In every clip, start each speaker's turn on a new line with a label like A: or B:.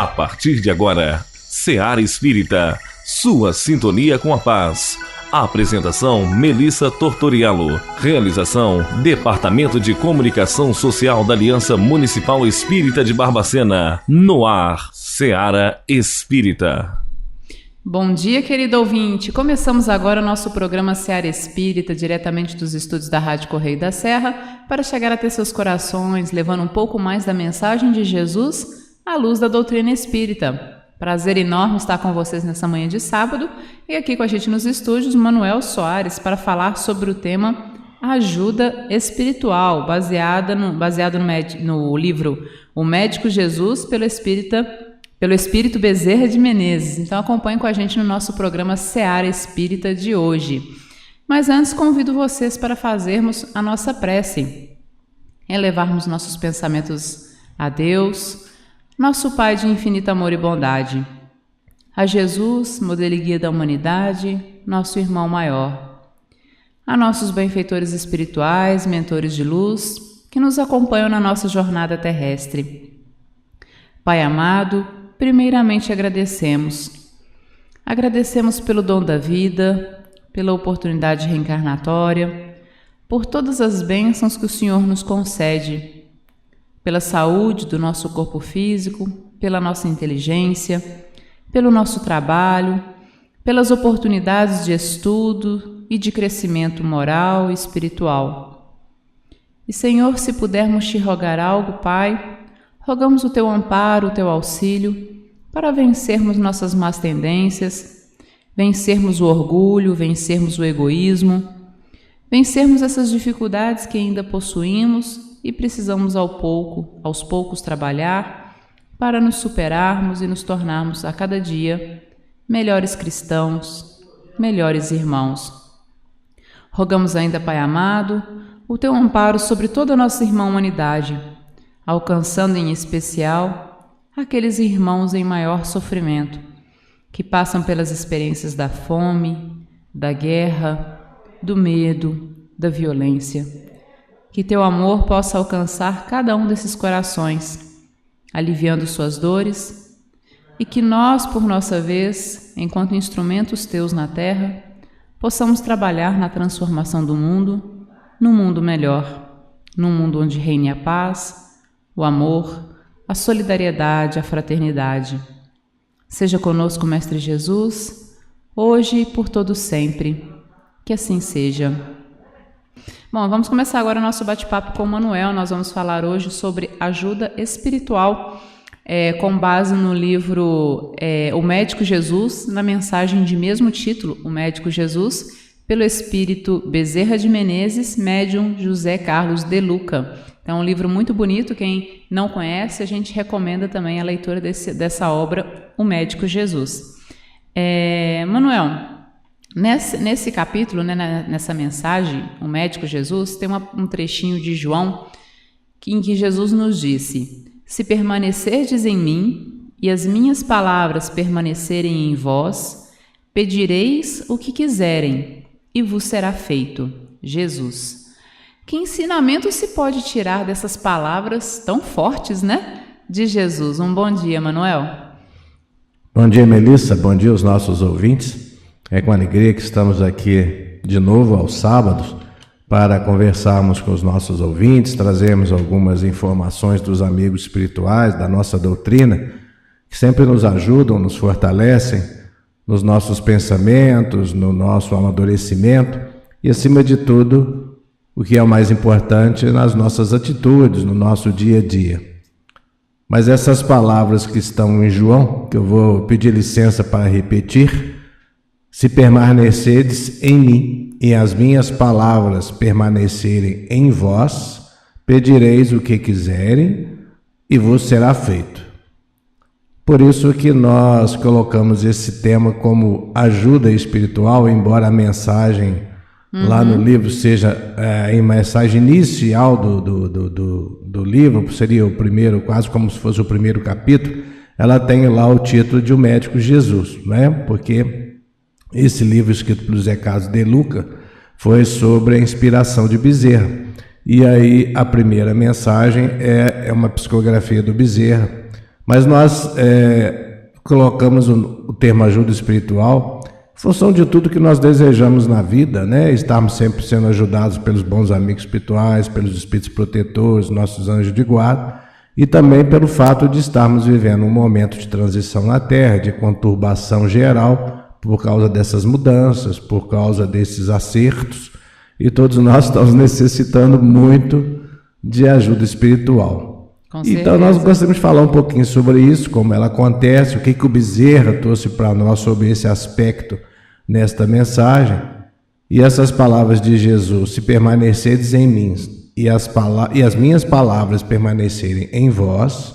A: A partir de agora, Seara Espírita, sua sintonia com a paz. Apresentação: Melissa Tortoriello. Realização: Departamento de Comunicação Social da Aliança Municipal Espírita de Barbacena. No ar, Seara Espírita.
B: Bom dia, querido ouvinte. Começamos agora o nosso programa Seara Espírita, diretamente dos estúdios da Rádio Correio da Serra, para chegar até seus corações, levando um pouco mais da mensagem de Jesus à luz da doutrina espírita. Prazer enorme estar com vocês nessa manhã de sábado e aqui com a gente nos estúdios, Manuel Soares, para falar sobre o tema Ajuda Espiritual, baseado no livro O Médico Jesus, pelo Espírito Bezerra de Menezes. Então acompanhe com a gente no nosso programa Seara Espírita de hoje. Mas antes convido vocês para fazermos a nossa prece, elevarmos nossos pensamentos a Deus, nosso Pai de infinito amor e bondade, a Jesus, modelo e guia da humanidade, nosso irmão maior, a nossos benfeitores espirituais, mentores de luz, que nos acompanham na nossa jornada terrestre. Pai amado, primeiramente agradecemos pelo dom da vida, pela oportunidade reencarnatória, por todas as bênçãos que o Senhor nos concede, pela saúde do nosso corpo físico, pela nossa inteligência, pelo nosso trabalho, pelas oportunidades de estudo e de crescimento moral e espiritual. E, Senhor, se pudermos te rogar algo, Pai, rogamos o Teu amparo, o Teu auxílio, para vencermos nossas más tendências, vencermos o orgulho, vencermos o egoísmo, vencermos essas dificuldades que ainda possuímos e precisamos aos poucos trabalhar para nos superarmos e nos tornarmos a cada dia melhores cristãos, melhores irmãos. Rogamos ainda, Pai amado, o Teu amparo sobre toda a nossa irmã humanidade, alcançando em especial aqueles irmãos em maior sofrimento, que passam pelas experiências da fome, da guerra, do medo, da violência. Que Teu amor possa alcançar cada um desses corações, aliviando suas dores, e que nós, por nossa vez, enquanto instrumentos Teus na Terra, possamos trabalhar na transformação do mundo, num mundo melhor, num mundo onde reine a paz, o amor, a solidariedade, a fraternidade. Seja conosco, Mestre Jesus, hoje e por todo sempre. Que assim seja. Bom, vamos começar agora o nosso bate-papo com o Manuel. Nós vamos falar hoje sobre ajuda espiritual, com base no livro O Médico Jesus, na mensagem de mesmo título, O Médico Jesus, pelo Espírito Bezerra de Menezes, médium José Carlos de Luca. É um livro muito bonito, quem não conhece, a gente recomenda também a leitura dessa obra, O Médico Jesus. Manuel, nesse capítulo, né, nessa mensagem, O Médico Jesus, tem um trechinho de João em que Jesus nos disse: se permanecerdes em mim e as minhas palavras permanecerem em vós, pedireis o que quiserem e vos será feito. Jesus. Que ensinamento se pode tirar dessas palavras tão fortes, né, de Jesus? Um bom dia, Manuel.
C: Bom dia, Melissa. Bom dia aos nossos ouvintes. É com alegria que estamos aqui de novo aos sábados para conversarmos com os nossos ouvintes, trazermos algumas informações dos amigos espirituais, da nossa doutrina, que sempre nos ajudam, nos fortalecem nos nossos pensamentos, no nosso amadurecimento e, acima de tudo, o que é o mais importante, nas nossas atitudes, no nosso dia a dia. Mas essas palavras que estão em João, que eu vou pedir licença para repetir: se permanecerdes em mim e as minhas palavras permanecerem em vós, pedireis o que quiserem e vos será feito. Por isso que nós colocamos esse tema como ajuda espiritual, embora a mensagem lá no livro seja em mensagem inicial do livro, seria o primeiro, quase como se fosse o primeiro capítulo, ela tem lá o título de O Médico Jesus, né? Porque esse livro escrito pelo José Carlos de Luca foi sobre a inspiração de Bezerra. E aí a primeira mensagem é uma psicografia do Bezerra, Mas nós colocamos o termo ajuda espiritual em função de tudo que nós desejamos na vida, né? Estarmos sempre sendo ajudados pelos bons amigos espirituais, pelos espíritos protetores, nossos anjos de guarda, e também pelo fato de estarmos vivendo um momento de transição na Terra, de conturbação geral, por causa dessas mudanças, por causa desses acertos, e todos nós estamos necessitando muito de ajuda espiritual. Então nós gostaríamos de falar um pouquinho sobre isso, como ela acontece, o que o Bezerra trouxe para nós sobre esse aspecto nesta mensagem. E essas palavras de Jesus: se permanecerdes em mim e as minhas palavras permanecerem em vós,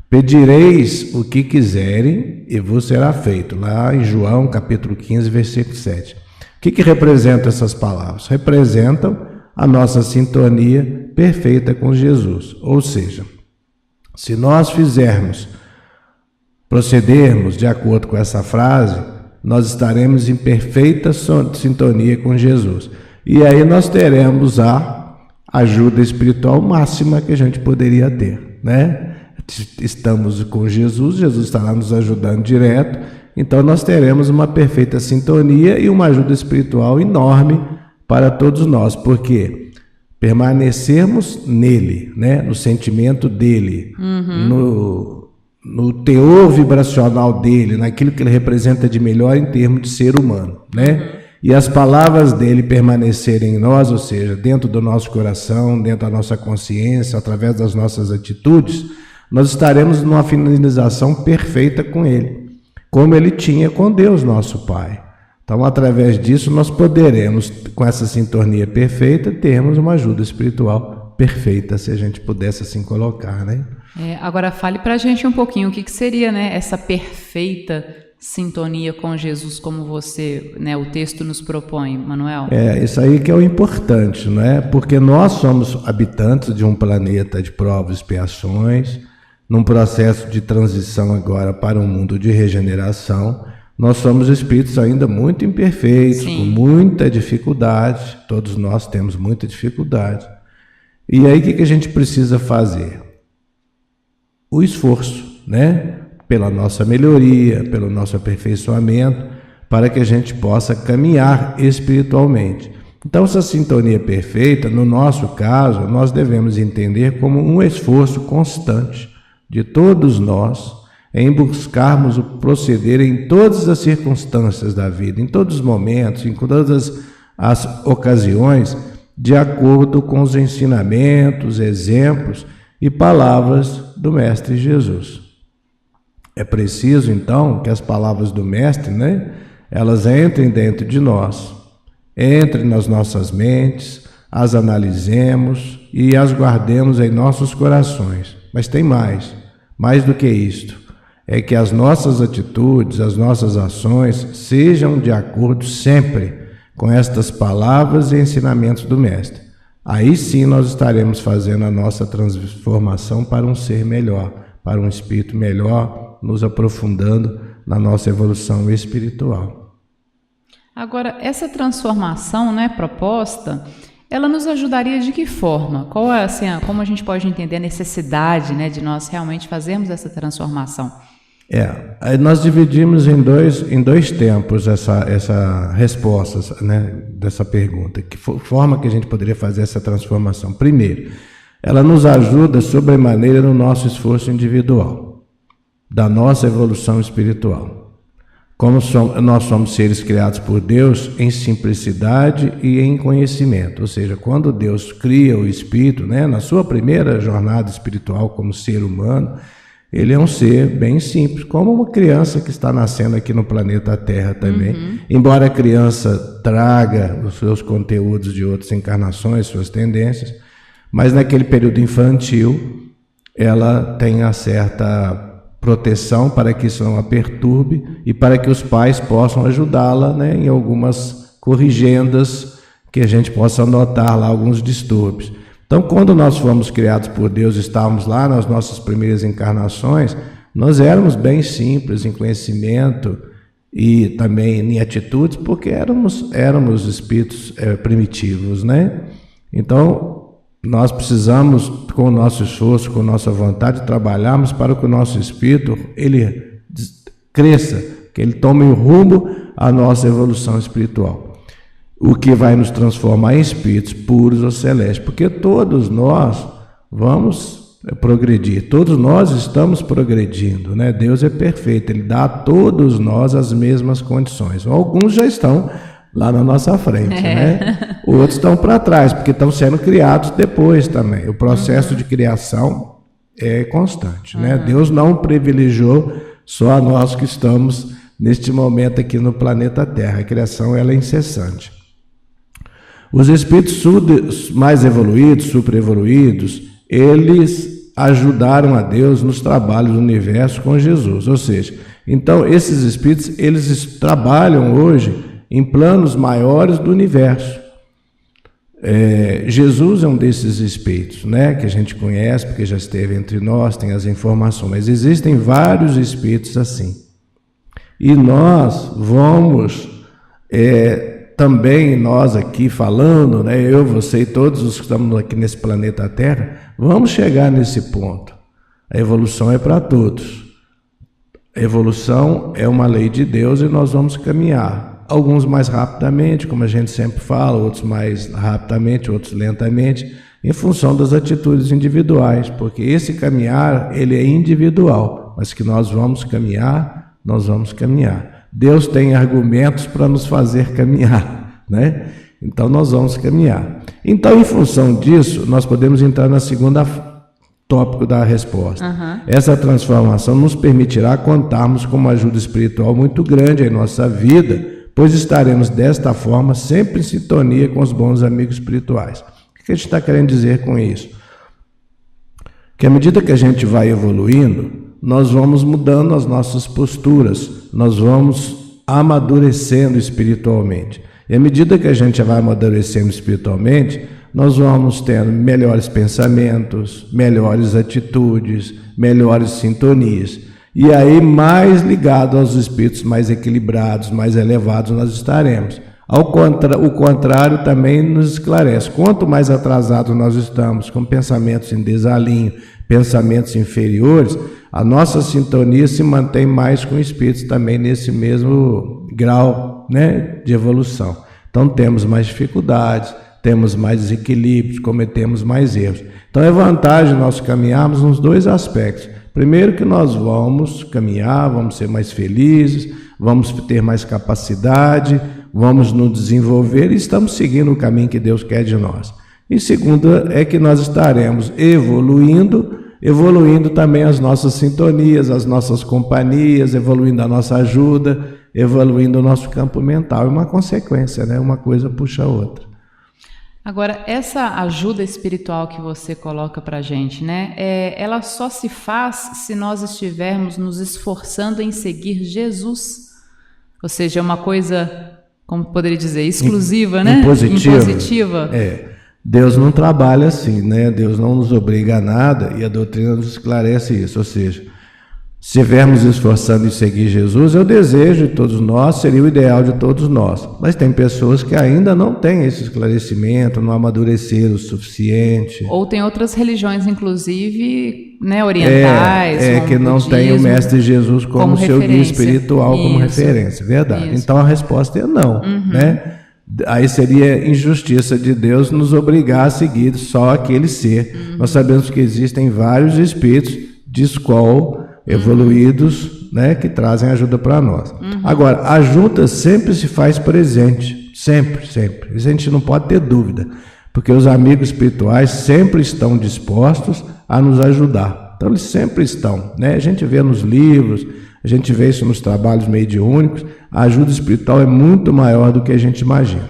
C: pedireis o que quiserem e vos será feito. Lá em João capítulo 15, versículo 7. O que representam essas palavras? Representam a nossa sintonia perfeita com Jesus. Ou seja, se nós procedermos de acordo com essa frase, nós estaremos em perfeita sintonia com Jesus. E aí nós teremos a ajuda espiritual máxima que a gente poderia ter, né? Estamos com Jesus, Jesus estará nos ajudando direto, então nós teremos uma perfeita sintonia e uma ajuda espiritual enorme para todos nós, porque permanecermos nele, né? No sentimento dele, no teor vibracional dele, naquilo que ele representa de melhor em termos de ser humano, né? E as palavras dele permanecerem em nós, ou seja, dentro do nosso coração, dentro da nossa consciência, através das nossas atitudes, nós estaremos numa finalização perfeita com ele, como ele tinha com Deus, nosso Pai. Então, através disso, nós poderemos, com essa sintonia perfeita, termos uma ajuda espiritual perfeita, se a gente pudesse assim colocar, né?
B: Agora, fale para a gente um pouquinho o que seria, né, essa perfeita sintonia com Jesus, como você, né, o texto nos propõe, Manuel.
C: Isso aí que é o importante, não é? Porque nós somos habitantes de um planeta de provas e expiações, num processo de transição agora para um mundo de regeneração. Nós somos espíritos ainda muito imperfeitos, com muita dificuldade, todos nós temos muita dificuldade. E aí o que a gente precisa fazer? O esforço, né? Pela nossa melhoria, pelo nosso aperfeiçoamento, para que a gente possa caminhar espiritualmente. Então, essa sintonia perfeita, no nosso caso, nós devemos entender como um esforço constante de todos nós em buscarmos o proceder em todas as circunstâncias da vida, em todos os momentos, em todas as ocasiões, de acordo com os ensinamentos, exemplos e palavras do Mestre Jesus. É preciso, então, que as palavras do Mestre, né, elas entrem dentro de nós, entrem nas nossas mentes, as analisemos e as guardemos em nossos corações. Mas tem mais do que isto. É que as nossas atitudes, as nossas ações sejam de acordo sempre com estas palavras e ensinamentos do Mestre. Aí sim nós estaremos fazendo a nossa transformação para um ser melhor, para um espírito melhor, nos aprofundando na nossa evolução espiritual.
B: Agora, essa transformação, né, proposta, ela nos ajudaria de que forma? Qual é, assim, como a gente pode entender a necessidade, né, de nós realmente fazermos essa transformação?
C: Aí nós dividimos em dois tempos essa resposta, né, dessa pergunta. Que forma que a gente poderia fazer essa transformação? Primeiro, ela nos ajuda sobremaneira no nosso esforço individual, da nossa evolução espiritual. Como nós somos seres criados por Deus em simplicidade e em conhecimento, ou seja, quando Deus cria o espírito, né, na sua primeira jornada espiritual como ser humano, ele é um ser bem simples, como uma criança que está nascendo aqui no planeta Terra também. Embora a criança traga os seus conteúdos de outras encarnações, suas tendências, mas naquele período infantil ela tem a certa proteção para que isso não a perturbe e para que os pais possam ajudá-la, né, em algumas corrigendas que a gente possa notar lá alguns distúrbios. Então, quando nós fomos criados por Deus, estávamos lá nas nossas primeiras encarnações, nós éramos bem simples em conhecimento e também em atitudes, porque éramos espíritos primitivos, né? Então, Nós precisamos, com o nosso esforço, com a nossa vontade, trabalharmos para que o nosso espírito ele cresça, que ele tome o rumo à nossa evolução espiritual. O que vai nos transformar em espíritos puros ou celestes, porque todos nós vamos progredir, todos nós estamos progredindo, né? Deus é perfeito, Ele dá a todos nós as mesmas condições. Alguns já estão lá na nossa frente, né? Outros estão para trás, porque estão sendo criados depois também. O processo de criação é constante, né? Deus não privilegiou só a nós que estamos neste momento aqui no planeta Terra. A criação ela é incessante. Os espíritos mais evoluídos, super-evoluídos, eles ajudaram a Deus nos trabalhos do universo com Jesus. Ou seja, então esses espíritos, eles trabalham hoje em planos maiores do universo. Jesus é um desses espíritos, né, que a gente conhece, porque já esteve entre nós, tem as informações, mas existem vários espíritos assim. E nós vamos, também nós aqui falando, né, eu, você e todos os que estamos aqui nesse planeta Terra, vamos chegar nesse ponto. A evolução é para todos. A evolução é uma lei de Deus e nós vamos caminhar. Alguns mais rapidamente, como a gente sempre fala, outros mais rapidamente, outros lentamente, em função das atitudes individuais, porque esse caminhar, ele é individual, mas que nós vamos caminhar, nós vamos caminhar. Deus tem argumentos para nos fazer caminhar, né? Então nós vamos caminhar. Então, em função disso, nós podemos entrar na segunda tópico da resposta. Essa transformação nos permitirá contarmos com uma ajuda espiritual muito grande em nossa vida, pois estaremos desta forma sempre em sintonia com os bons amigos espirituais. O que a gente está querendo dizer com isso? Que à medida que a gente vai evoluindo, nós vamos mudando as nossas posturas, nós vamos amadurecendo espiritualmente. E à medida que a gente vai amadurecendo espiritualmente, nós vamos tendo melhores pensamentos, melhores atitudes, melhores sintonias. E aí, mais ligado aos espíritos mais equilibrados, mais elevados nós estaremos. O contrário também nos esclarece. Quanto mais atrasados nós estamos, com pensamentos em desalinho, pensamentos inferiores, a nossa sintonia se mantém mais com espíritos também nesse mesmo grau, né, de evolução. Então temos mais dificuldades, temos mais desequilíbrios, cometemos mais erros. Então é vantagem nós caminharmos nos dois aspectos. Primeiro que nós vamos caminhar, vamos ser mais felizes, vamos ter mais capacidade, vamos nos desenvolver e estamos seguindo o caminho que Deus quer de nós. E segundo é que nós estaremos evoluindo também as nossas sintonias, as nossas companhias, evoluindo a nossa ajuda, evoluindo o nosso campo mental. É uma consequência, né? Uma coisa puxa a outra.
B: Agora, essa ajuda espiritual que você coloca para a gente, né? Ela só se faz se nós estivermos nos esforçando em seguir Jesus. Ou seja, é uma coisa, como poderia dizer, exclusiva, né? Impositiva.
C: Deus não trabalha assim, né? Deus não nos obriga a nada e a doutrina nos esclarece isso. Ou seja, se estivermos esforçando em seguir Jesus, é o desejo de todos nós, seria o ideal de todos nós. Mas tem pessoas que ainda não têm esse esclarecimento, não amadureceram o suficiente.
B: Ou tem outras religiões, inclusive, né, orientais.
C: Que não tem o Mestre Jesus como seu guia espiritual, como referência. Verdade. Isso. Então a resposta é não, né? Aí seria injustiça de Deus nos obrigar a seguir só aquele ser. Nós sabemos que existem vários espíritos de escola evoluídos, né, que trazem ajuda para nós. Agora, a ajuda sempre se faz presente, sempre. Isso a gente não pode ter dúvida, porque os amigos espirituais sempre estão dispostos a nos ajudar. Então, eles sempre estão, né? A gente vê nos livros, a gente vê isso nos trabalhos mediúnicos, a ajuda espiritual é muito maior do que a gente imagina.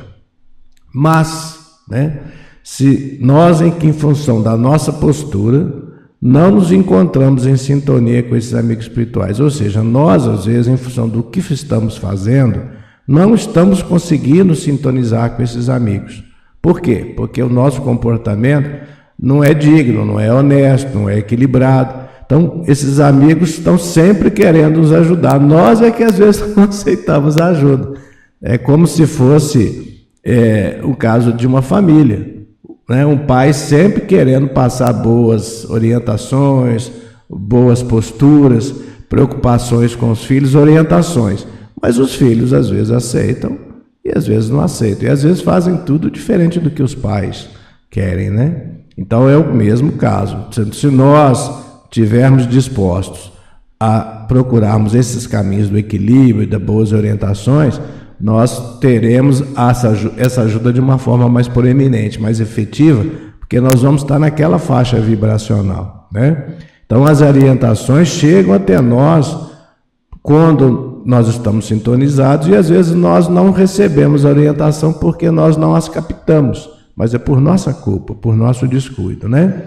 C: Mas, né, se nós, em função da nossa postura, não nos encontramos em sintonia com esses amigos espirituais, ou seja, nós às vezes, em função do que estamos fazendo, não estamos conseguindo sintonizar com esses amigos. Por quê? Porque o nosso comportamento não é digno, não é honesto, não é equilibrado. Então, esses amigos estão sempre querendo nos ajudar. Nós é que às vezes não aceitamos a ajuda. É como se fosse o caso de uma família. né? Um pai sempre querendo passar boas orientações, boas posturas, preocupações com os filhos, orientações. Mas os filhos às vezes aceitam e às vezes não aceitam. E às vezes fazem tudo diferente do que os pais querem, né? Então é o mesmo caso. Se nós estivermos dispostos a procurarmos esses caminhos do equilíbrio e das boas orientações, nós teremos essa ajuda de uma forma mais proeminente, mais efetiva, porque nós vamos estar naquela faixa vibracional, né? Então as orientações chegam até nós quando nós estamos sintonizados, e às vezes nós não recebemos a orientação porque nós não as captamos, mas é por nossa culpa, por nosso descuido, né?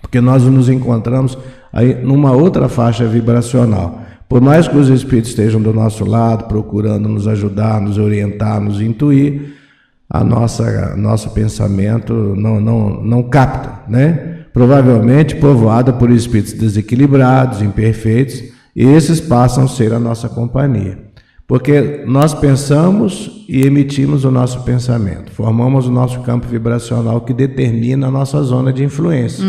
C: Porque nós nos encontramos aí numa outra faixa vibracional. Por mais que os espíritos estejam do nosso lado, procurando nos ajudar, nos orientar, nos intuir, nosso pensamento não capta, né? Provavelmente povoada por espíritos desequilibrados, imperfeitos, e esses passam a ser a nossa companhia. Porque nós pensamos e emitimos o nosso pensamento, formamos o nosso campo vibracional que determina a nossa zona de influência,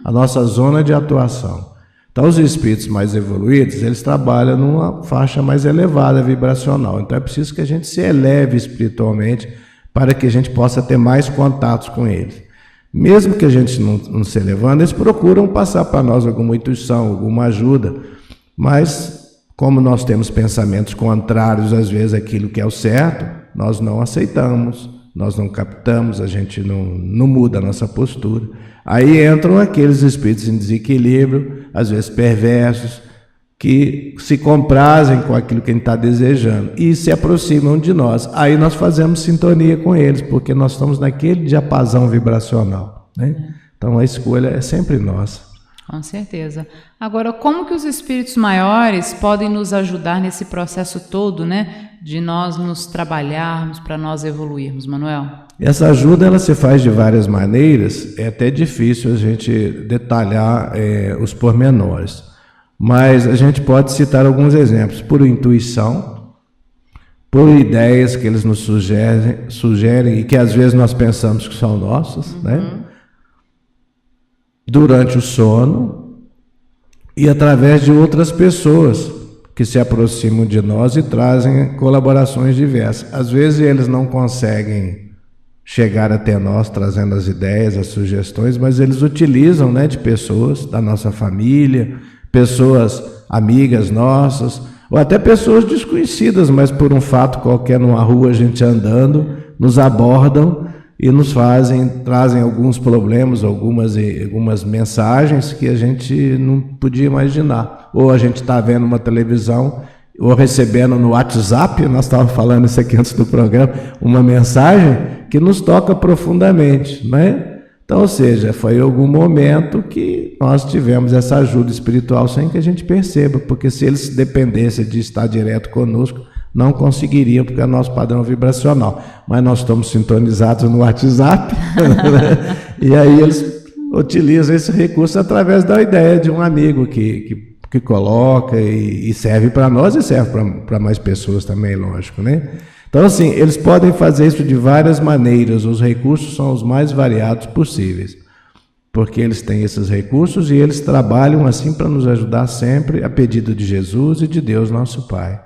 C: a nossa zona de atuação. Então os espíritos mais evoluídos, eles trabalham numa faixa mais elevada vibracional. Então é preciso que a gente se eleve espiritualmente para que a gente possa ter mais contatos com eles. Mesmo que a gente não se elevando, eles procuram passar para nós alguma intuição, alguma ajuda, mas como nós temos pensamentos contrários às vezes àquilo que é o certo, nós não aceitamos, nós não captamos, a gente não muda a nossa postura. Aí entram aqueles espíritos em desequilíbrio, às vezes perversos, que se comprazem com aquilo que a gente está desejando e se aproximam de nós. Aí nós fazemos sintonia com eles, porque nós estamos naquele diapasão vibracional, né? Então a escolha é sempre nossa.
B: Com certeza. Agora, como que os espíritos maiores podem nos ajudar nesse processo todo, né, de nós nos trabalharmos, para nós evoluirmos, Manuel?
C: Essa ajuda ela se faz de várias maneiras, é até difícil a gente detalhar os pormenores, mas a gente pode citar alguns exemplos, por intuição, por ideias que eles nos sugerem e que às vezes nós pensamos que são nossas, né? Durante o sono e através de outras pessoas que se aproximam de nós e trazem colaborações diversas. Às vezes eles não conseguem chegar até nós trazendo as ideias, as sugestões, mas eles utilizam, né, de pessoas da nossa família, pessoas amigas nossas, ou até pessoas desconhecidas, mas por um fato qualquer numa rua, a gente andando, nos abordam e nos trazem alguns problemas, algumas mensagens que a gente não podia imaginar. Ou a gente está vendo uma televisão, ou recebendo no WhatsApp, nós estávamos falando isso aqui antes do programa, uma mensagem que nos toca profundamente, né? Então, ou seja, foi algum momento que nós tivemos essa ajuda espiritual sem que a gente perceba, porque se eles dependessem de estar direto conosco, não conseguiriam, porque é nosso padrão vibracional. Mas nós estamos sintonizados no WhatsApp, e aí eles utilizam esse recurso através da ideia de um amigo que coloca e serve para nós e serve para mais pessoas também, lógico, né? Então, assim, eles podem fazer isso de várias maneiras, os recursos são os mais variados possíveis, porque eles têm esses recursos e eles trabalham assim para nos ajudar sempre, a pedido de Jesus e de Deus, nosso Pai.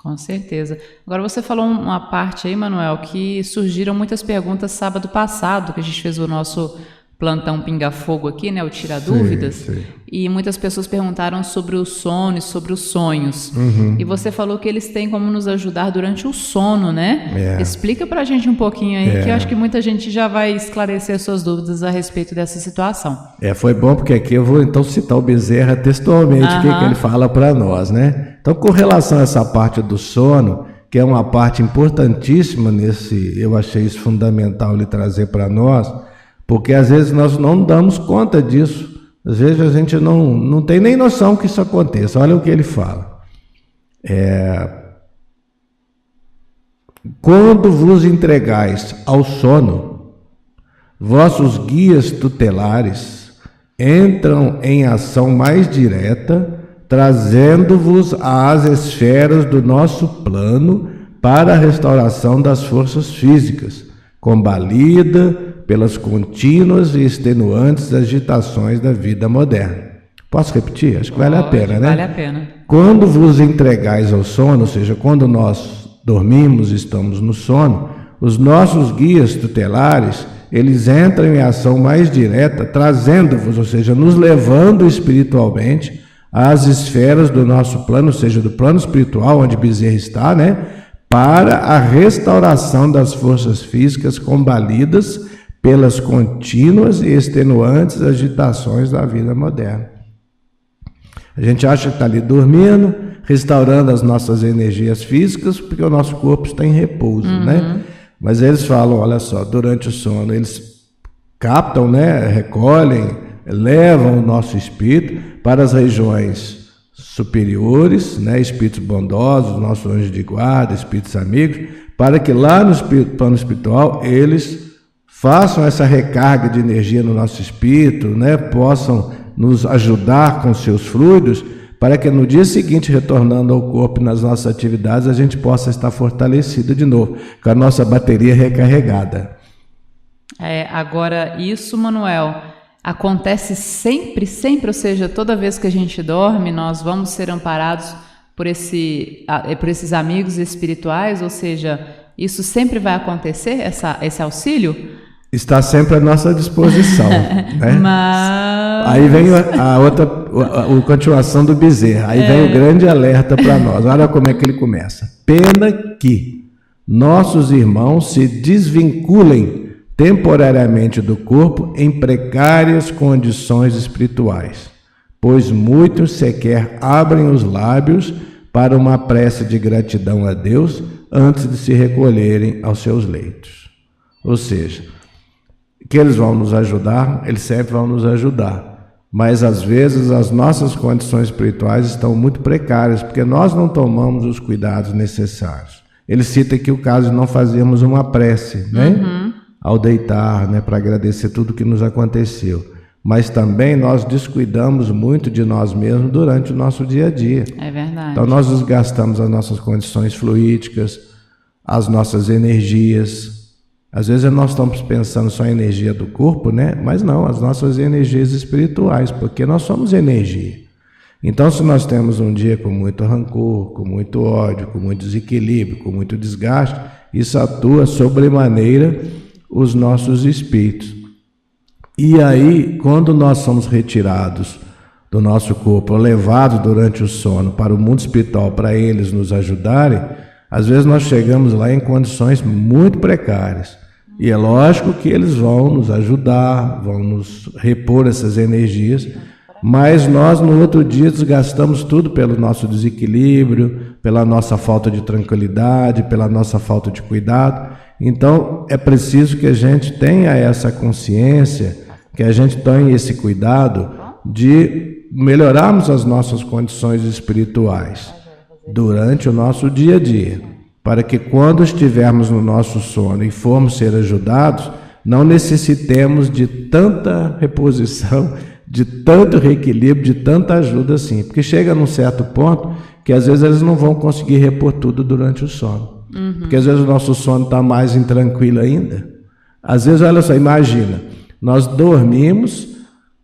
B: Com certeza. Agora você falou uma parte aí, Manuel, que surgiram muitas perguntas sábado passado, que a gente fez o nosso plantão pinga-fogo aqui, né, o Tira Dúvidas,
C: sim.
B: E muitas pessoas perguntaram sobre o sono e sobre os sonhos. E você falou que eles têm como nos ajudar durante o sono, né? Explica pra gente um pouquinho aí, que eu acho que muita gente já vai esclarecer suas dúvidas a respeito dessa situação. Foi bom, porque aqui eu vou então citar o Bezerra textualmente, o que ele fala para nós, né? Então, com relação a essa parte do sono, que é uma parte importantíssima eu achei isso fundamental ele trazer para nós, porque às vezes nós não damos conta disso. Às vezes a gente não tem nem noção que isso aconteça. Olha o que ele fala. Quando vos entregais ao sono, vossos guias tutelares entram em ação mais direta, trazendo-vos às esferas do nosso plano para a restauração das forças físicas, combalida
C: pelas contínuas e extenuantes agitações da vida moderna. Posso repetir? Acho que vale a pena, né?
B: Vale a pena.
C: Quando vos entregais ao sono, ou seja, quando nós dormimos, estamos no sono, os nossos guias tutelares, eles entram em ação mais direta, trazendo-vos, ou seja, nos levando espiritualmente às esferas do nosso plano, ou seja, do plano espiritual, onde Bezerra está, né? Para a restauração das forças físicas combalidas pelas contínuas e extenuantes agitações da vida moderna. A gente acha que está ali dormindo, restaurando as nossas energias físicas, porque o nosso corpo está em repouso, né? Mas eles falam, olha só, durante o sono, eles captam, né? Recolhem, levam o nosso espírito para as regiões superiores, né? Espíritos bondosos, nossos anjos de guarda, espíritos amigos, para que lá no plano espiritual eles façam essa recarga de energia no nosso espírito, né? Possam nos ajudar com seus fluidos, para que no dia seguinte, retornando ao corpo e nas nossas atividades, a gente possa estar fortalecido de novo, com a nossa bateria recarregada.
B: Agora, isso, Manuel, acontece sempre, ou seja, toda vez que a gente dorme, nós vamos ser amparados por esses amigos espirituais, ou seja, isso sempre vai acontecer, esse auxílio?
C: Está sempre à nossa disposição, né?
B: Mas...
C: Aí vem a continuação do Bezerra, aí vem o grande alerta para nós. Olha como é que ele começa. Pena que nossos irmãos se desvinculem temporariamente do corpo em precárias condições espirituais, pois muitos sequer abrem os lábios para uma prece de gratidão a Deus antes de se recolherem aos seus leitos. Ou seja, que eles vão nos ajudar, eles sempre vão nos ajudar, mas às vezes as nossas condições espirituais estão muito precárias, porque nós não tomamos os cuidados necessários. Ele cita aqui o caso de não fazermos uma prece, né? Ao deitar, né? Para agradecer tudo que nos aconteceu. Mas também nós descuidamos muito de nós mesmos durante o nosso dia a dia.
B: É verdade.
C: Então nós desgastamos as nossas condições fluídicas, as nossas energias. Às vezes nós estamos pensando só em energia do corpo, né? Mas não, as nossas energias espirituais, porque nós somos energia. Então, se nós temos um dia com muito rancor, com muito ódio, com muito desequilíbrio, com muito desgaste, isso atua sobremaneira os nossos espíritos. E aí, quando nós somos retirados do nosso corpo, levados durante o sono para o mundo espiritual, para eles nos ajudarem, às vezes nós chegamos lá em condições muito precárias. E é lógico que eles vão nos ajudar, vão nos repor essas energias, mas nós no outro dia desgastamos tudo pelo nosso desequilíbrio, pela nossa falta de tranquilidade, pela nossa falta de cuidado. Então é preciso que a gente tenha essa consciência, que a gente tenha esse cuidado de melhorarmos as nossas condições espirituais durante o nosso dia a dia, para que quando estivermos no nosso sono e formos ser ajudados, não necessitemos de tanta reposição, de tanto reequilíbrio, de tanta ajuda assim, porque chega num certo ponto que às vezes eles não vão conseguir repor tudo durante o sono, porque às vezes o nosso sono está mais intranquilo ainda. Às vezes, olha só, imagina, nós dormimos,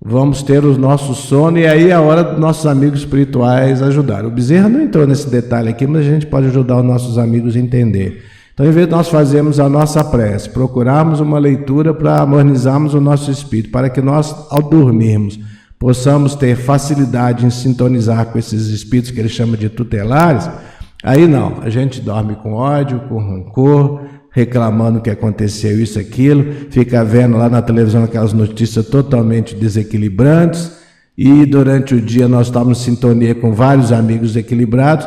C: vamos ter o nosso sono e aí é a hora dos nossos amigos espirituais ajudarem. O Bezerra não entrou nesse detalhe aqui, mas a gente pode ajudar os nossos amigos a entender. Então, em vez de nós fazermos a nossa prece, procurarmos uma leitura para harmonizarmos o nosso espírito, para que nós, ao dormirmos, possamos ter facilidade em sintonizar com esses espíritos que ele chama de tutelares, aí não, a gente dorme com ódio, com rancor, reclamando que aconteceu isso, aquilo, fica vendo lá na televisão aquelas notícias totalmente desequilibrantes, e durante o dia nós estamos em sintonia com vários amigos equilibrados.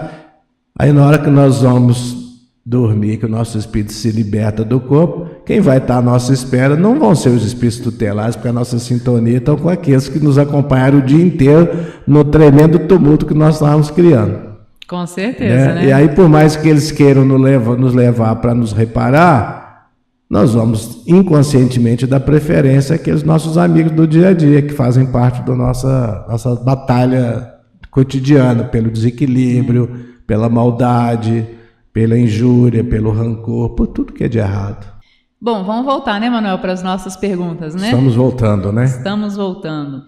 C: Aí na hora que nós vamos dormir, que o nosso espírito se liberta do corpo, quem vai estar à nossa espera não vão ser os espíritos tutelares, porque a nossa sintonia está com aqueles que nos acompanharam o dia inteiro no tremendo tumulto que nós estávamos criando.
B: Com certeza, né?
C: E aí, por mais que eles queiram nos levar para nos reparar, nós vamos inconscientemente dar preferência àqueles nossos amigos do dia a dia, que fazem parte da nossa batalha cotidiana, pelo desequilíbrio, pela maldade, pela injúria, pelo rancor, por tudo que é de errado.
B: Bom, vamos voltar, né, Manuel, para as nossas perguntas, né?
C: Estamos voltando, né?
B: Estamos voltando.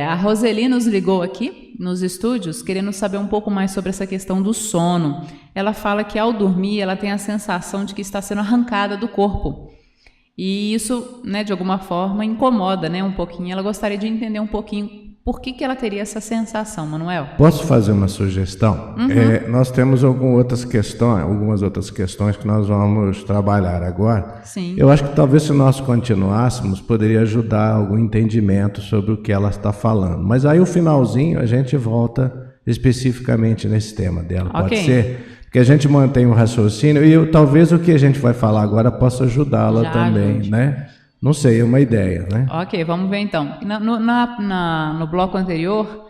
B: A Roseli nos ligou aqui nos estúdios querendo saber um pouco mais sobre essa questão do sono. Ela fala que ao dormir ela tem a sensação de que está sendo arrancada do corpo. E isso, né, de alguma forma incomoda, né, um pouquinho. Ela gostaria de entender um pouquinho por que ela teria essa sensação, Manuel.
C: Posso fazer uma sugestão? Nós temos algumas outras questões que nós vamos trabalhar agora.
B: Sim.
C: Eu acho que talvez se nós continuássemos, poderia ajudar algum entendimento sobre o que ela está falando. Mas aí o finalzinho a gente volta especificamente nesse tema dela.
B: Okay.
C: Pode ser? Que a gente mantém o raciocínio e talvez o que a gente vai falar agora possa ajudá-la também,
B: ajude,
C: né? Não sei, é uma ideia, né?
B: Ok, vamos ver então. No bloco anterior,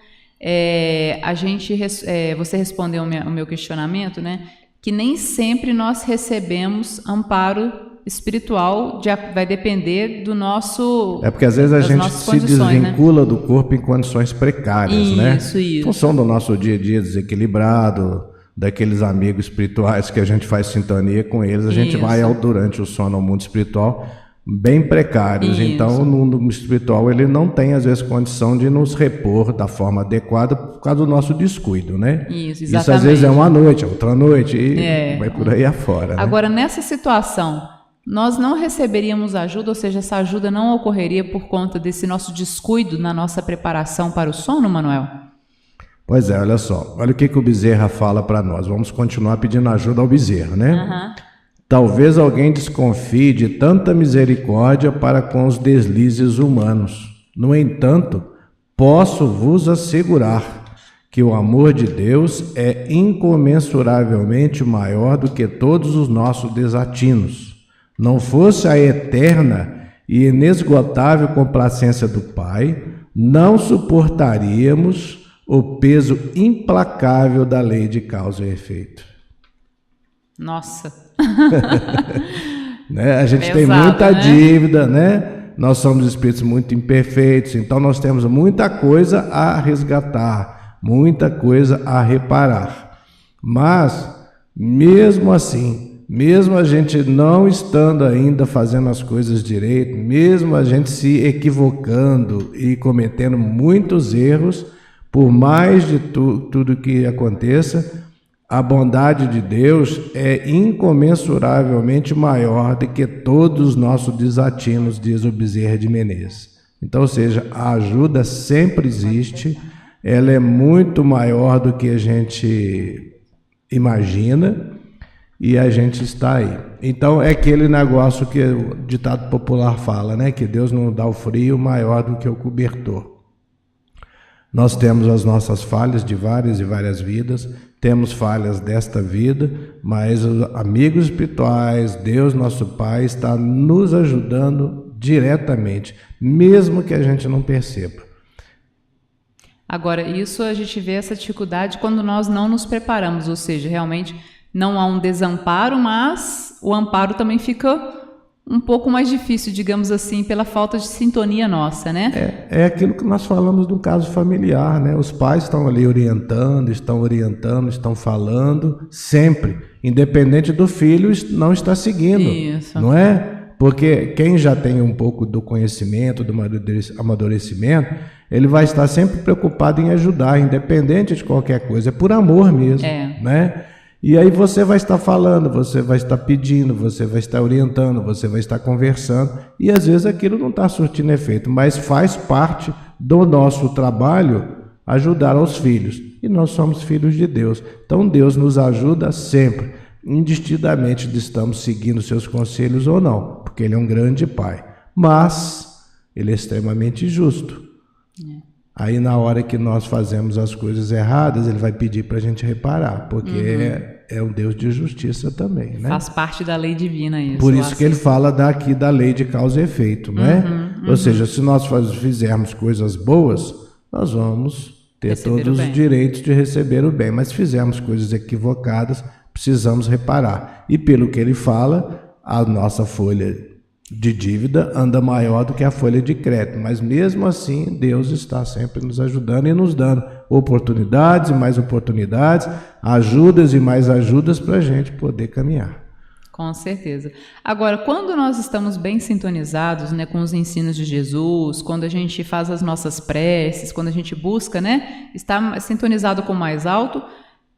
B: você respondeu o meu questionamento, né? Que nem sempre nós recebemos amparo espiritual, vai depender do nosso...
C: É porque às vezes a gente se desvincula, né, do corpo em condições precárias, né?
B: Isso.
C: Em função do nosso dia a dia desequilibrado, daqueles amigos espirituais que a gente faz sintonia com eles, a gente vai durante o sono ao mundo espiritual bem precários. Isso. Então o mundo espiritual ele não tem às vezes condição de nos repor da forma adequada por causa do nosso descuido, né?
B: Isso, exatamente.
C: Isso às vezes é uma noite, outra noite e vai por aí afora, né?
B: Agora, nessa situação, nós não receberíamos ajuda, ou seja, essa ajuda não ocorreria por conta desse nosso descuido na nossa preparação para o sono, Manuel?
C: Pois é, olha só, olha o que o Bezerra fala para nós. Vamos continuar pedindo ajuda ao Bezerra, né? Talvez alguém desconfie de tanta misericórdia para com os deslizes humanos. No entanto, posso vos assegurar que o amor de Deus é incomensuravelmente maior do que todos os nossos desatinos. Não fosse a eterna e inesgotável complacência do Pai, não suportaríamos o peso implacável da lei de causa e efeito.
B: Nossa!
C: Né? A gente
B: Pesado,
C: tem muita dívida,
B: né?
C: né? Nós somos espíritos muito imperfeitos, então nós temos muita coisa a resgatar, muita coisa a reparar. Mas, mesmo assim, mesmo a gente não estando ainda fazendo as coisas direito, mesmo a gente se equivocando e cometendo muitos erros, por mais de tudo que aconteça, a bondade de Deus é incomensuravelmente maior do que todos os nossos desatinos, diz o Bezerra de Menezes. Então, ou seja, a ajuda sempre existe, ela é muito maior do que a gente imagina e a gente está aí. Então, é aquele negócio que o ditado popular fala, né? Que Deus não dá o frio maior do que o cobertor. Nós temos as nossas falhas de várias e várias vidas, temos falhas desta vida, mas os amigos espirituais, Deus nosso Pai, está nos ajudando diretamente, mesmo que a gente não perceba.
B: Agora, isso a gente vê essa dificuldade quando nós não nos preparamos, ou seja, realmente não há um desamparo, mas o amparo também fica um pouco mais difícil, digamos assim, pela falta de sintonia nossa, né?
C: É aquilo que nós falamos do caso familiar, né? Os pais estão ali orientando, estão falando, sempre, independente do filho não estar seguindo.
B: Isso.
C: Não é? Porque quem já tem um pouco do conhecimento, do amadurecimento, ele vai estar sempre preocupado em ajudar, independente de qualquer coisa, é por amor mesmo, né? E aí você vai estar falando, você vai estar pedindo, você vai estar orientando, você vai estar conversando, e às vezes aquilo não está surtindo efeito, mas faz parte do nosso trabalho ajudar aos filhos. E nós somos filhos de Deus. Então Deus nos ajuda sempre, indistintamente de estamos seguindo seus conselhos ou não, porque Ele é um grande Pai. Mas Ele é extremamente justo. Aí na hora que nós fazemos as coisas erradas, Ele vai pedir para a gente reparar, porque é um Deus de justiça também, né?
B: Faz parte da lei divina isso.
C: Por isso que Ele fala daqui da lei de causa e efeito, né? Ou seja, se nós fizermos coisas boas, nós vamos ter receber todos os direitos de receber o bem. Mas se fizermos coisas equivocadas, precisamos reparar. E pelo que Ele fala, a nossa folha de dívida anda maior do que a folha de crédito, mas mesmo assim Deus está sempre nos ajudando e nos dando oportunidades e mais oportunidades, ajudas e mais ajudas para a gente poder caminhar.
B: Com certeza. Agora, quando nós estamos bem sintonizados, né, com os ensinos de Jesus, quando a gente faz as nossas preces, quando a gente busca, né, estar sintonizado com o mais alto,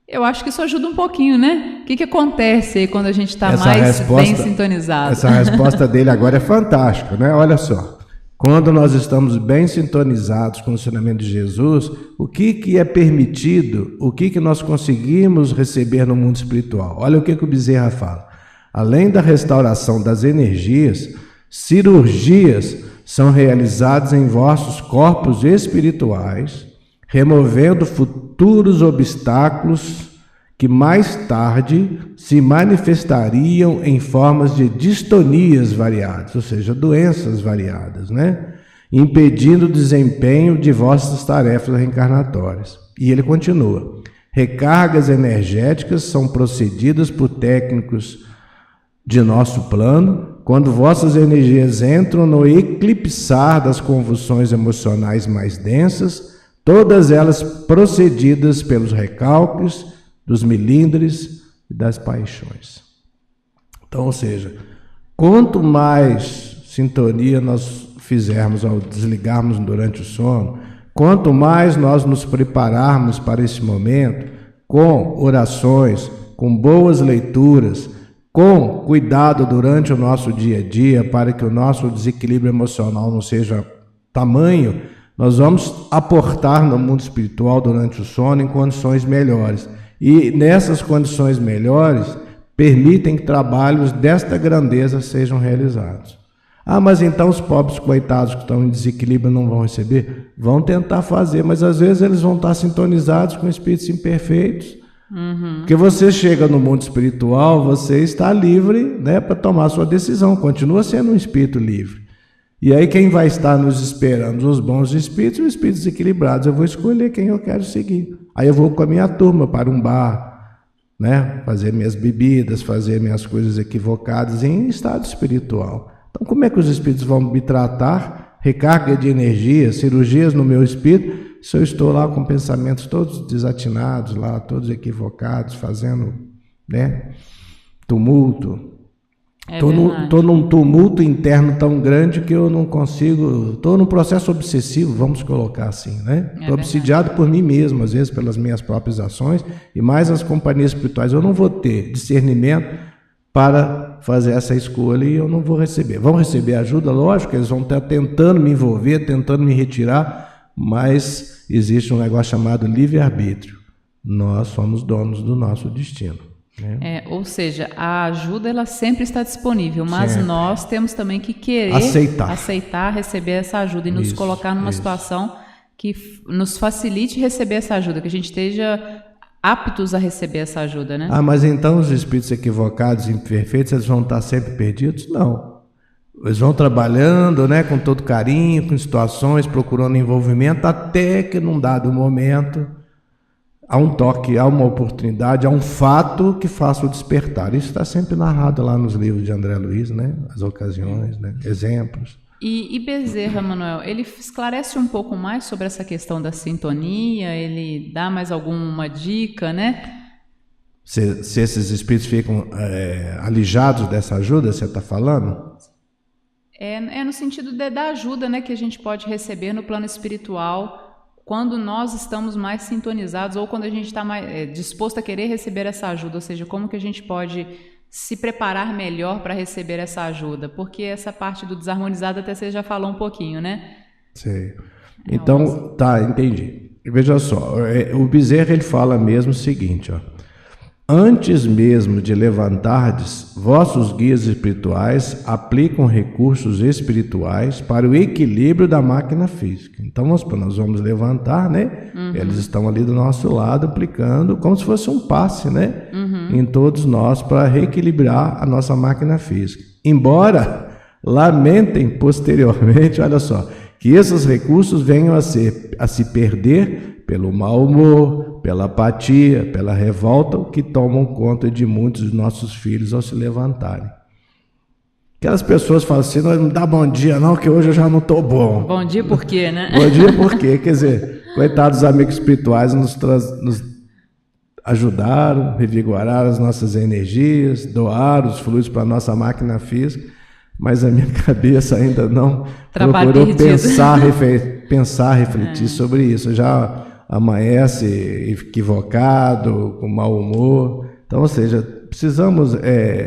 B: eu acho que isso ajuda um pouquinho, né? O que acontece aí quando a gente está mais bem sintonizado?
C: Essa resposta dele agora é fantástica, né? Olha só. Quando nós estamos bem sintonizados com o ensinamento de Jesus, o que é permitido, o que nós conseguimos receber no mundo espiritual? Olha o que o Bezerra fala. Além da restauração das energias, cirurgias são realizadas em vossos corpos espirituais, removendo futuros obstáculos que mais tarde se manifestariam em formas de distonias variadas, ou seja, doenças variadas, né? Impedindo o desempenho de vossas tarefas reencarnatórias. E ele continua: recargas energéticas são procedidas por técnicos de nosso plano, quando vossas energias entram no eclipsar das convulsões emocionais mais densas, todas elas procedidas pelos recalques, dos milindres e das paixões. Então, ou seja, quanto mais sintonia nós fizermos ao desligarmos durante o sono, quanto mais nós nos prepararmos para esse momento, com orações, com boas leituras, com cuidado durante o nosso dia a dia, para que o nosso desequilíbrio emocional não seja tamanho, nós vamos aportar no mundo espiritual durante o sono em condições melhores. E nessas condições melhores, permitem que trabalhos desta grandeza sejam realizados. Ah, mas então os pobres coitados que estão em desequilíbrio não vão receber? Vão tentar fazer, mas às vezes eles vão estar sintonizados com espíritos imperfeitos. Porque você chega no mundo espiritual, você está livre, né, para tomar sua decisão, continua sendo um espírito livre. E aí quem vai estar nos esperando? Os bons espíritos e os espíritos equilibrados. Eu vou escolher quem eu quero seguir. Aí eu vou com a minha turma para um bar, né, fazer minhas bebidas, fazer minhas coisas equivocadas em estado espiritual. Então como é que os espíritos vão me tratar? Recarga de energia, cirurgias no meu espírito, se eu estou lá com pensamentos todos desatinados, lá todos equivocados, fazendo, né, tumulto. Estou num tumulto interno tão grande que eu não consigo, estou num processo obsessivo, vamos colocar assim, né? Estou obsidiado por mim mesmo, às vezes pelas minhas próprias ações, e mais as companhias espirituais. Eu não vou ter discernimento para fazer essa escolha e eu não vou receber. Vão receber ajuda, lógico, eles vão estar tentando me envolver, tentando me retirar, mas existe um negócio chamado livre-arbítrio. Nós somos donos do nosso destino. Né?
B: Ou seja, a ajuda ela sempre está disponível, mas sempre. Nós temos também que querer aceitar receber essa ajuda e nos colocar numa situação que nos facilite receber essa ajuda, que a gente esteja aptos a receber essa ajuda, né? Ah,
C: mas então os espíritos equivocados e imperfeitos, eles vão estar sempre perdidos? Não. Eles vão trabalhando, né, com todo carinho, com situações, procurando envolvimento, até que num dado momento há um toque, há uma oportunidade, há um fato que faça o despertar. Isso está sempre narrado lá nos livros de André Luiz, né? As ocasiões, né? Exemplos.
B: E Bezerra, Manuel, ele esclarece um pouco mais sobre essa questão da sintonia, ele dá mais alguma dica, né?
C: Se esses espíritos ficam alijados dessa ajuda, você está falando?
B: É no sentido da ajuda, né, que a gente pode receber no plano espiritual quando nós estamos mais sintonizados ou quando a gente está mais disposto a querer receber essa ajuda, ou seja, como que a gente pode se preparar melhor para receber essa ajuda, porque essa parte do desarmonizado até você já falou um pouquinho, né?
C: Sim. Então, tá, entendi. Veja só, o Bezerra ele fala mesmo o seguinte, ó. Antes mesmo de levantardes, vossos guias espirituais aplicam recursos espirituais para o equilíbrio da máquina física. Então, nós vamos levantar, né? Eles estão ali do nosso lado aplicando como se fosse um passe, né? Em todos nós para reequilibrar a nossa máquina física. Embora lamentem posteriormente, olha só, que esses recursos venham a se perder pelo mau humor, pela apatia, pela revolta, que tomam conta de muitos dos nossos filhos ao se levantarem. Aquelas pessoas falam assim, não me dá bom dia não, que hoje eu já não estou bom.
B: Bom dia por quê, né?
C: Bom dia por quê? Quer dizer, coitados amigos espirituais ajudaram, revigoraram as nossas energias, doaram os fluidos para a nossa máquina física, mas a minha cabeça ainda não procurou pensar, refletir sobre isso. Já amanhece equivocado, com mau humor. Então, ou seja, precisamos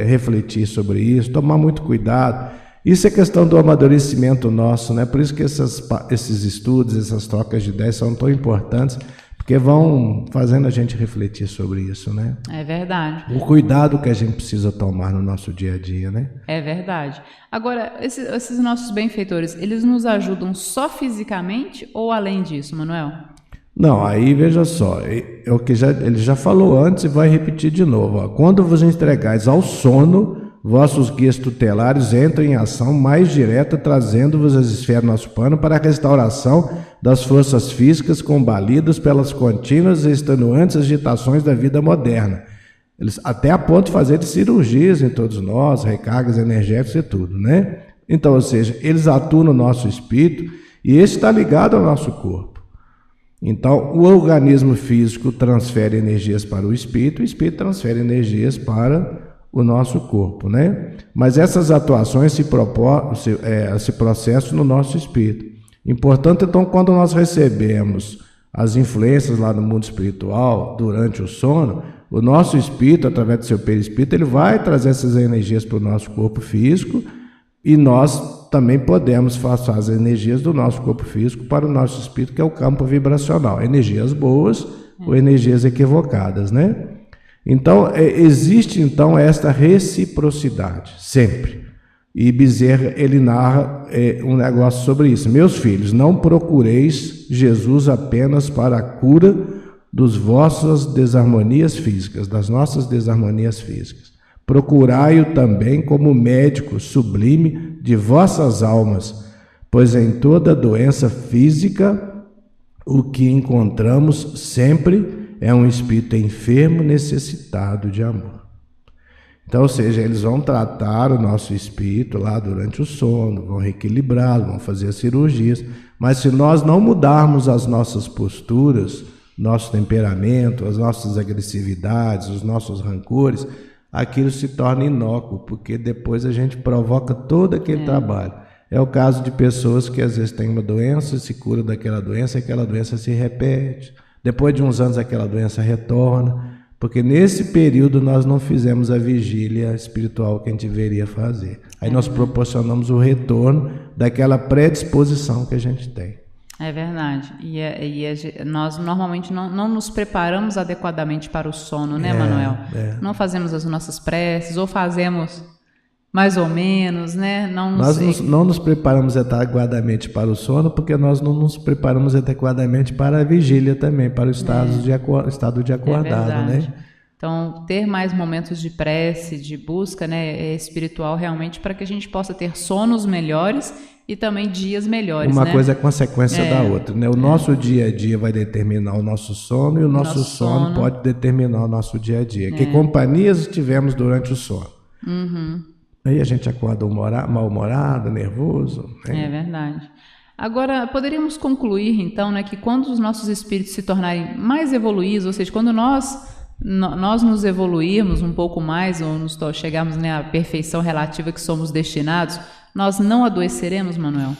C: refletir sobre isso, tomar muito cuidado. Isso é questão do amadurecimento nosso, né? Por isso que esses estudos, essas trocas de ideias são tão importantes, porque vão fazendo a gente refletir sobre isso, né?
B: É verdade.
C: O cuidado que a gente precisa tomar no nosso dia a dia, né? É
B: verdade. Agora, esses nossos benfeitores, eles nos ajudam só fisicamente ou além disso, Manuel?
C: Não, aí veja só, é o que ele já falou antes e vai repetir de novo. Ó. Quando vos entregais ao sono, vossos guias tutelares entram em ação mais direta, trazendo-vos as esferas do nosso plano para a restauração das forças físicas combalidas pelas contínuas e extenuantes agitações da vida moderna. Eles até a ponto de fazer cirurgias em todos nós, recargas energéticas e tudo, né? Então, ou seja, eles atuam no nosso espírito e esse está ligado ao nosso corpo. Então, o organismo físico transfere energias para o espírito transfere energias para o nosso corpo, né? Mas essas atuações se processam no nosso espírito. Importante, então, quando nós recebemos as influências lá no mundo espiritual, durante o sono, o nosso espírito, através do seu perispírito, ele vai trazer essas energias para o nosso corpo físico e nós também podemos passar as energias do nosso corpo físico para o nosso espírito, que é o campo vibracional. Energias boas ou energias equivocadas, né? Então, existe então esta reciprocidade, sempre. E Bezerra, ele narra um negócio sobre isso. Meus filhos, não procureis Jesus apenas para a cura das vossas desarmonias físicas, das nossas desarmonias físicas. Procurai-o também como médico sublime de vossas almas, pois em toda doença física o que encontramos sempre é um espírito enfermo necessitado de amor. Então, ou seja, eles vão tratar o nosso espírito lá durante o sono, vão reequilibrá-lo, vão fazer cirurgias, mas se nós não mudarmos as nossas posturas, nosso temperamento, as nossas agressividades, os nossos rancores, aquilo se torna inócuo, porque depois a gente provoca todo aquele trabalho. É o caso de pessoas que às vezes têm uma doença, se cura daquela doença, e aquela doença se repete. Depois de uns anos aquela doença retorna, porque nesse período nós não fizemos a vigília espiritual que a gente deveria fazer. Aí nós proporcionamos o retorno daquela predisposição que a gente tem.
B: É verdade. Nós normalmente não nos preparamos adequadamente para o sono, né, Manuel? Não fazemos as nossas preces, ou fazemos mais ou menos, né? Nós
C: não nos preparamos adequadamente para o sono, porque nós não nos preparamos adequadamente para a vigília também, para o estado de acordado, né?
B: Então, ter mais momentos de prece, de busca, né, espiritual, realmente, para que a gente possa ter sonos melhores e também dias melhores.
C: Uma coisa é consequência da outra, né? O nosso dia a dia vai determinar o nosso sono e o nosso sono pode determinar o nosso dia a dia. Que companhias tivemos durante o sono? Aí a gente acorda mal-humorado, nervoso. Né?
B: É verdade. Agora, poderíamos concluir, então, né, que quando os nossos espíritos se tornarem mais evoluídos, ou seja, quando nós nos evoluirmos um pouco mais, ou chegarmos, né, à perfeição relativa que somos destinados, nós não adoeceremos, Manuel?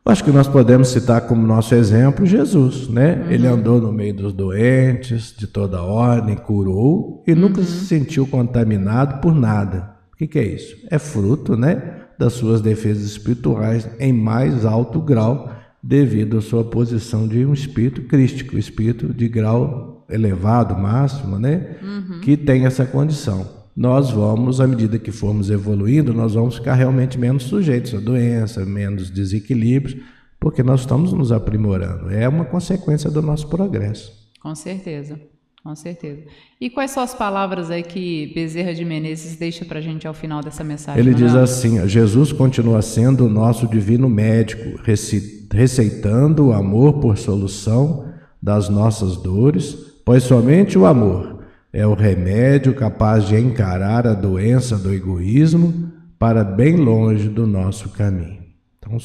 C: Acho que nós podemos citar como nosso exemplo Jesus, né? Ele andou no meio dos doentes, de toda ordem, curou e nunca se sentiu contaminado por nada. O que é isso? É fruto, né, das suas defesas espirituais em mais alto grau, devido à sua posição de um espírito crístico, espírito de grau elevado, máximo, né, que tem essa condição. Nós vamos, à medida que formos evoluindo, nós vamos ficar realmente menos sujeitos à doença, menos desequilíbrios, porque nós estamos nos aprimorando. É uma consequência do nosso progresso.
B: Com certeza. Com certeza. E quais são as palavras aí que Bezerra de Menezes deixa para a gente ao final dessa mensagem?
C: Ele diz assim: Jesus continua sendo o nosso divino médico, receitando o amor por solução das nossas dores, pois somente o amor é o remédio capaz de encarar a doença do egoísmo para bem longe do nosso caminho. Então,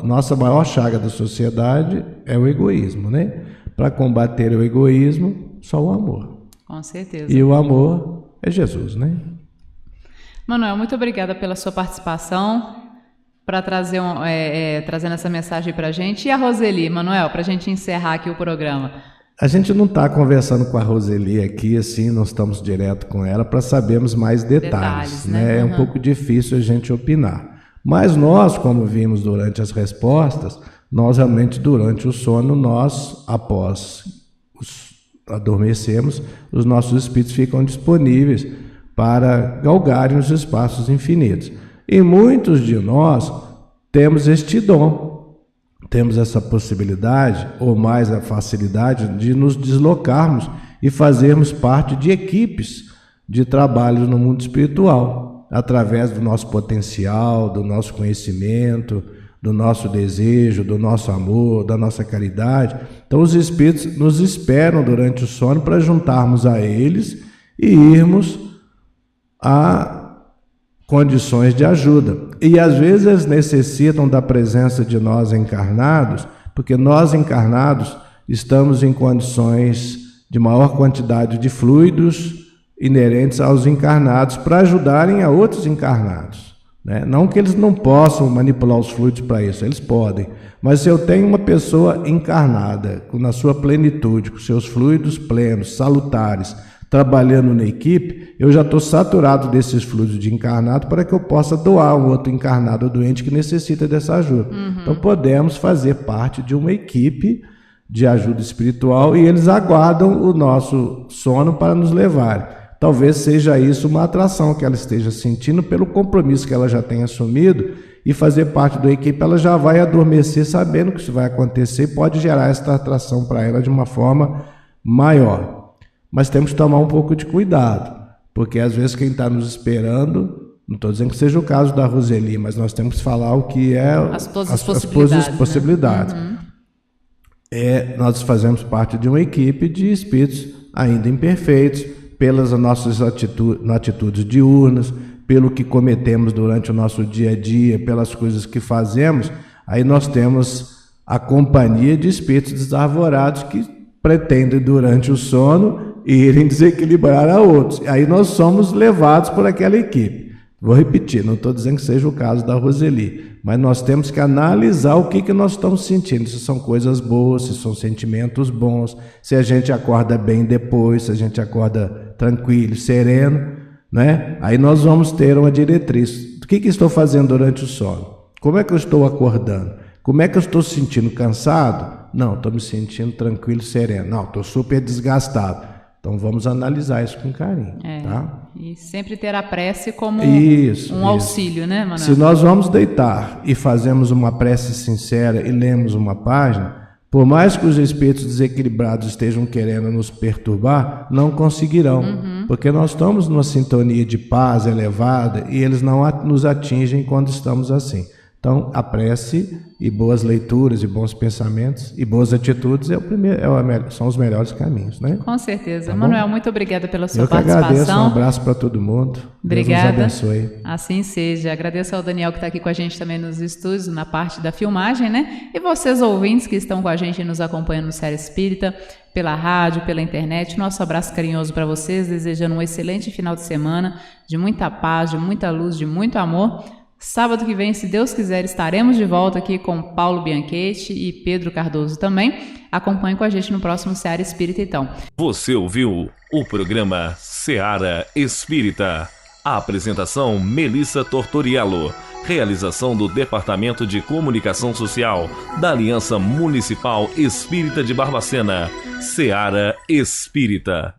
C: nossa maior chaga da sociedade é o egoísmo, né? Para combater o egoísmo, só o amor.
B: Com certeza.
C: E o amor é Jesus, né?
B: Manuel, muito obrigada pela sua participação, para trazer trazendo essa mensagem para a gente. E a Roseli, Manuel, para a gente encerrar aqui o programa.
C: A gente não está conversando com a Roseli aqui, assim, não estamos direto com ela para sabermos mais detalhes, né? É um pouco difícil a gente opinar. Mas nós, como vimos durante as respostas, nós realmente durante o sono, após adormecemos, os nossos espíritos ficam disponíveis para galgarem os espaços infinitos. E muitos de nós temos este dom, temos essa possibilidade, ou mais a facilidade, de nos deslocarmos e fazermos parte de equipes de trabalho no mundo espiritual, através do nosso potencial, do nosso conhecimento, do nosso desejo, do nosso amor, da nossa caridade. Então os espíritos nos esperam durante o sono para juntarmos a eles e irmos a condições de ajuda. E às vezes eles necessitam da presença de nós encarnados, porque nós encarnados estamos em condições de maior quantidade de fluidos inerentes aos encarnados para ajudarem a outros encarnados, né? Não que eles não possam manipular os fluidos para isso, eles podem. Mas se eu tenho uma pessoa encarnada, na sua plenitude, com seus fluidos plenos, salutares, trabalhando na equipe, eu já estou saturado desses fluidos de encarnado para que eu possa doar a um outro encarnado doente que necessita dessa ajuda. Então podemos fazer parte de uma equipe de ajuda espiritual e eles aguardam o nosso sono para nos levar. Talvez seja isso uma atração que ela esteja sentindo pelo compromisso que ela já tem assumido, e fazer parte da equipe ela já vai adormecer sabendo que isso vai acontecer e pode gerar essa atração para ela de uma forma maior. Mas temos que tomar um pouco de cuidado, porque às vezes quem está nos esperando, não estou dizendo que seja o caso da Roseli, mas nós temos que falar o que é as possibilidades.
B: Né?
C: Nós fazemos parte de uma equipe de espíritos ainda imperfeitos, pelas nossas atitudes diurnas, pelo que cometemos durante o nosso dia a dia, pelas coisas que fazemos. Aí nós temos a companhia de espíritos desarvorados que pretendem durante o sono irem desequilibrar a outros. Aí nós somos levados por aquela equipe. Vou repetir, não estou dizendo que seja o caso da Roseli, mas nós temos que analisar o que nós estamos sentindo, se são coisas boas, se são sentimentos bons, se a gente acorda bem depois, se a gente acorda tranquilo, sereno, né? Aí nós vamos ter uma diretriz. O que estou fazendo durante o sono? Como é que eu estou acordando? Como é que eu estou se sentindo cansado? Não, estou me sentindo tranquilo, sereno. Não, estou super desgastado. Então vamos analisar isso com carinho, tá?
B: E sempre ter a prece como auxílio, né, Manuel?
C: Se nós vamos deitar e fazemos uma prece sincera e lemos uma página, por mais que os espíritos desequilibrados estejam querendo nos perturbar, não conseguirão, porque nós estamos numa sintonia de paz elevada e eles não nos atingem quando estamos assim. Então, a prece e boas leituras e bons pensamentos e boas atitudes são os melhores caminhos, né?
B: Com certeza.
C: Tá
B: Manuel, muito obrigada pela sua
C: participação. Eu que agradeço, um abraço para todo mundo.
B: Obrigada.
C: Deus nos abençoe.
B: Assim seja. Agradeço ao Daniel que está aqui com a gente também nos estúdios, na parte da filmagem, né? E vocês ouvintes que estão com a gente e nos acompanhando no Seara Espírita, pela rádio, pela internet. Nosso abraço carinhoso para vocês, desejando um excelente final de semana, de muita paz, de muita luz, de muito amor. Sábado que vem, se Deus quiser, estaremos de volta aqui com Paulo Bianchetti e Pedro Cardoso também. Acompanhe com a gente no próximo Seara Espírita, então.
A: Você ouviu o programa Seara Espírita. A apresentação Melissa Tortoriello. Realização do Departamento de Comunicação Social da Aliança Municipal Espírita de Barbacena. Seara Espírita.